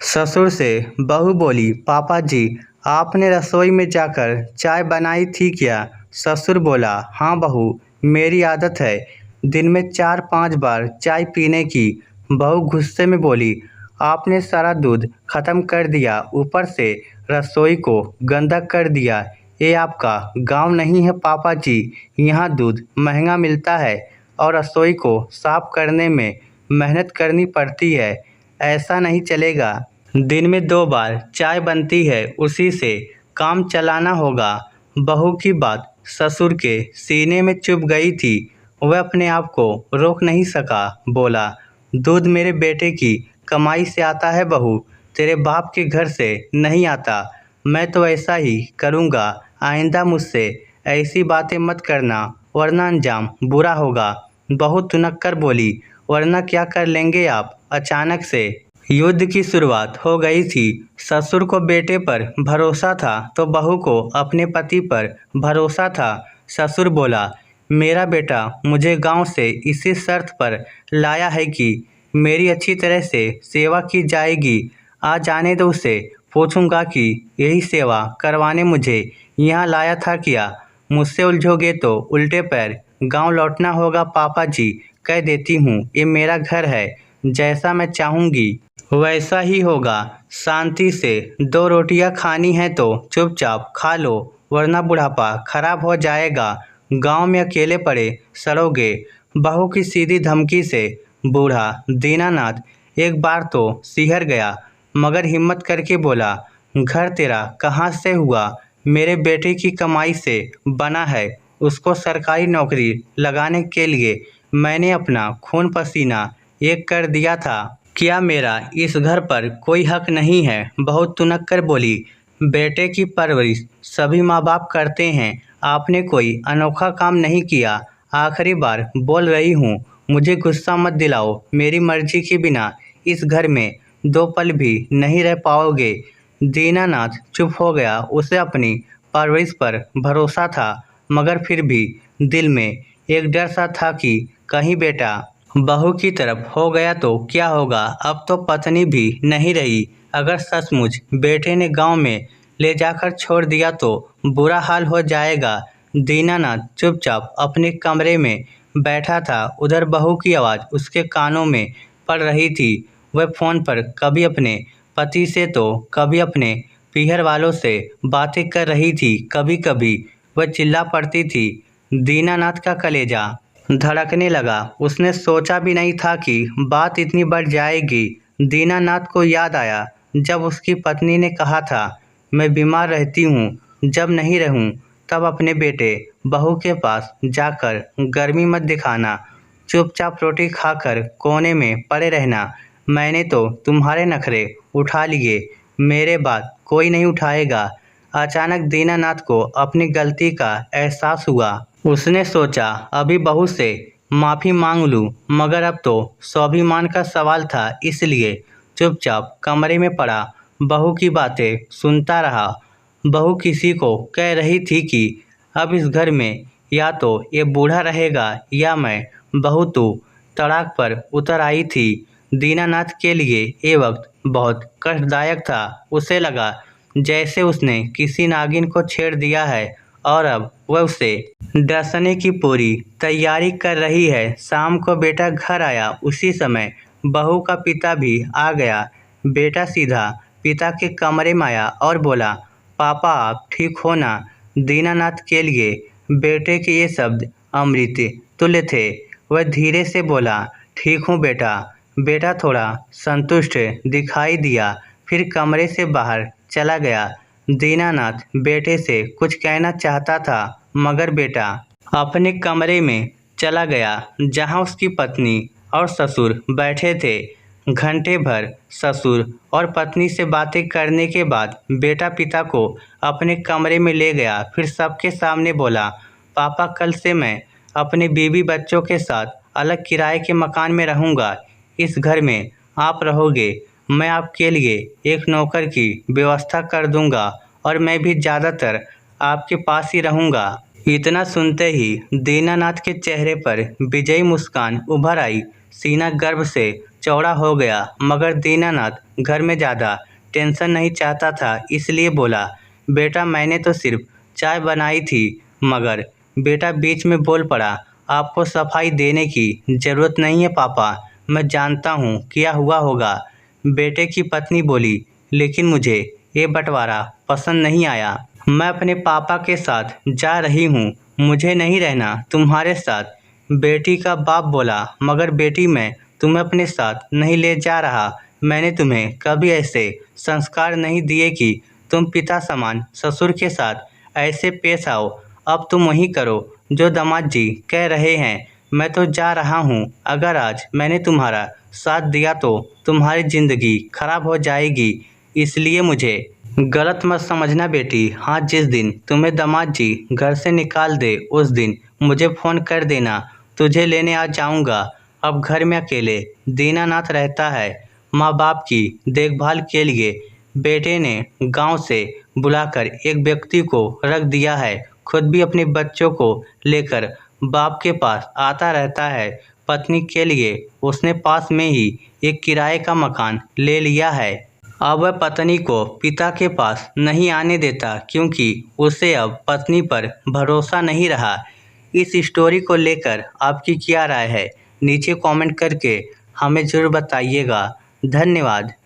ससुर से बहू बोली, पापा जी आपने रसोई में जाकर चाय बनाई थी क्या? ससुर बोला, हाँ बहू, मेरी आदत है दिन में 4-5 बार चाय पीने की। बहू गुस्से में बोली, आपने सारा दूध खत्म कर दिया, ऊपर से रसोई को गंदा कर दिया। ये आपका गांव नहीं है पापा जी, यहाँ दूध महंगा मिलता है और रसोई को साफ करने में मेहनत करनी पड़ती है। ऐसा नहीं चलेगा। दिन में 2 बार चाय बनती है, उसी से काम चलाना होगा। बहू की बात ससुर के सीने में चुभ गई थी। वह अपने आप को रोक नहीं सका। बोला, दूध मेरे बेटे की कमाई से आता है बहू, तेरे बाप के घर से नहीं आता। मैं तो ऐसा ही करूँगा। आइंदा मुझसे ऐसी बातें मत करना, वरना अंजाम बुरा होगा। बहू तुनक्कर बोली, वरना क्या कर लेंगे आप? अचानक से युद्ध की शुरुआत हो गई थी। ससुर को बेटे पर भरोसा था तो बहू को अपने पति पर भरोसा था। ससुर बोला, मेरा बेटा मुझे गांव से इसी शर्त पर लाया है कि मेरी अच्छी तरह से सेवा की जाएगी। आ जाने दो उसे, पूछूंगा कि यही सेवा करवाने मुझे यहाँ लाया था क्या? मुझसे उलझोगे तो उल्टे पैर गांव लौटना होगा पापा जी। कह देती हूँ, ये मेरा घर है, जैसा मैं चाहूँगी वैसा ही होगा। शांति से 2 रोटियां खानी है तो चुपचाप खा लो, वरना बुढ़ापा खराब हो जाएगा। गांव में अकेले पड़े सड़ोगे। बहू की सीधी धमकी से बूढ़ा दीनानाथ एक बार तो सिहर गया, मगर हिम्मत करके बोला, घर तेरा कहाँ से हुआ? मेरे बेटे की कमाई से बना है। उसको सरकारी नौकरी लगाने के लिए मैंने अपना खून पसीना एक कर दिया था। क्या मेरा इस घर पर कोई हक नहीं है? बहुत तुनक्कर बोली, बेटे की परवरिश सभी माँ बाप करते हैं, आपने कोई अनोखा काम नहीं किया। आखिरी बार बोल रही हूँ, मुझे गुस्सा मत दिलाओ। मेरी मर्जी के बिना इस घर में 2 पल भी नहीं रह पाओगे। दीनानाथ चुप हो गया। उसे अपनी परवरिश पर भरोसा था, मगर फिर भी दिल में एक डर सा था कि कहीं बेटा बहू की तरफ हो गया तो क्या होगा? अब तो पत्नी भी नहीं रही। अगर सचमुच बेटे ने गांव में ले जाकर छोड़ दिया तो बुरा हाल हो जाएगा। दीनानाथ चुपचाप अपने कमरे में बैठा था। उधर बहू की आवाज़ उसके कानों में पड़ रही थी। वह फ़ोन पर कभी अपने पति से तो कभी अपने पीहर वालों से बातें कर रही थी। कभी कभी वह चिल्ला पड़ती थी। दीनानाथ का कलेजा धड़कने लगा। उसने सोचा भी नहीं था कि बात इतनी बढ़ जाएगी। दीनानाथ को याद आया जब उसकी पत्नी ने कहा था, मैं बीमार रहती हूँ, जब नहीं रहूँ तब अपने बेटे बहू के पास जाकर गर्मी मत दिखाना, चुपचाप रोटी खाकर कोने में पड़े रहना। मैंने तो तुम्हारे नखरे उठा लिए, मेरे बाद कोई नहीं उठाएगा। अचानक दीनानाथ को अपनी गलती का एहसास हुआ। उसने सोचा अभी बहू से माफ़ी मांग लूँ, मगर अब तो स्वाभिमान का सवाल था, इसलिए चुपचाप कमरे में पड़ा बहू की बातें सुनता रहा। बहू किसी को कह रही थी कि अब इस घर में या तो ये बूढ़ा रहेगा या मैं। बहू तो तड़ाक पर उतर आई थी। दीनानाथ के लिए ये वक्त बहुत कष्टदायक था। उसे लगा जैसे उसने किसी नागिन को छेड़ दिया है और अब वह उसे डसने की पूरी तैयारी कर रही है। शाम को बेटा घर आया। उसी समय बहू का पिता भी आ गया। बेटा सीधा पिता के कमरे में आया और बोला, पापा आप ठीक हो ना? दीनानाथ के लिए बेटे के ये शब्द अमृत तुल्य थे। वह धीरे से बोला, ठीक हूँ बेटा। बेटा थोड़ा संतुष्ट दिखाई दिया, फिर कमरे से बाहर चला गया। दीनानाथ बेटे से कुछ कहना चाहता था, मगर बेटा अपने कमरे में चला गया जहां उसकी पत्नी और ससुर बैठे थे। घंटे भर ससुर और पत्नी से बातें करने के बाद बेटा पिता को अपने कमरे में ले गया। फिर सबके सामने बोला, पापा कल से मैं अपने बीवी बच्चों के साथ अलग किराए के मकान में रहूँगा। इस घर में आप रहोगे। मैं आपके लिए एक नौकर की व्यवस्था कर दूंगा और मैं भी ज़्यादातर आपके पास ही रहूंगा। इतना सुनते ही दीनानाथ के चेहरे पर विजयी मुस्कान उभर आई। सीना गर्व से चौड़ा हो गया, मगर दीनानाथ घर में ज़्यादा टेंशन नहीं चाहता था, इसलिए बोला, बेटा मैंने तो सिर्फ चाय बनाई थी। मगर बेटा बीच में बोल पड़ा, आपको सफाई देने की ज़रूरत नहीं है पापा, मैं जानता हूँ क्या हुआ होगा। बेटे की पत्नी बोली, लेकिन मुझे ये बंटवारा पसंद नहीं आया। मैं अपने पापा के साथ जा रही हूँ, मुझे नहीं रहना तुम्हारे साथ। बेटी का बाप बोला, मगर बेटी मैं तुम्हें अपने साथ नहीं ले जा रहा। मैंने तुम्हें कभी ऐसे संस्कार नहीं दिए कि तुम पिता समान ससुर के साथ ऐसे पेश आओ। अब तुम वही करो जो दामाद जी कह रहे हैं। मैं तो जा रहा हूँ, अगर आज मैंने तुम्हारा साथ दिया तो तुम्हारी ज़िंदगी खराब हो जाएगी, इसलिए मुझे गलत मत समझना बेटी। हाँ, जिस दिन तुम्हें दामाद जी घर से निकाल दे उस दिन मुझे फ़ोन कर देना, तुझे लेने आ जाऊँगा। अब घर में अकेले दीनानाथ रहता है। माँ बाप की देखभाल के लिए बेटे ने गांव से बुलाकर एक व्यक्ति को रख दिया है। खुद भी अपने बच्चों को लेकर बाप के पास आता रहता है। पत्नी के लिए उसने पास में ही एक किराए का मकान ले लिया है। अब वह पत्नी को पिता के पास नहीं आने देता, क्योंकि उसे अब पत्नी पर भरोसा नहीं रहा। इस स्टोरी को लेकर आपकी क्या राय है, नीचे कमेंट करके हमें ज़रूर बताइएगा। धन्यवाद।